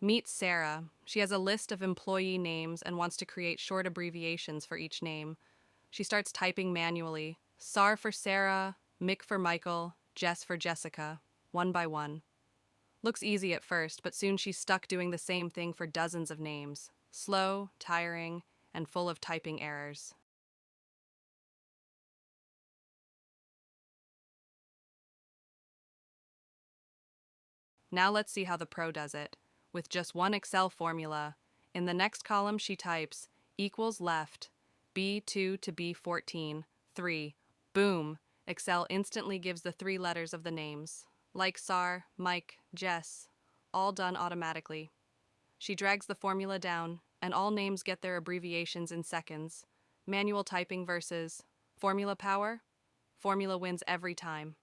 Meet Sarah. She has a list of employee names and wants to create short abbreviations for each name. She starts typing manually. SAR for Sarah, Mick for Michael, Jess for Jessica, one by one. Looks easy at first, but soon she's stuck doing the same thing for dozens of names. Slow, tiring, and full of typing errors. Now let's see how the pro does it. With just one Excel formula, in the next column she types equals left, B2 to B14, 3. Boom! Excel instantly gives the three letters of the names. Like SAR, Mike, Jess, all done automatically. She drags the formula down, and all names get their abbreviations in seconds. Manual typing versus formula power? Formula wins every time.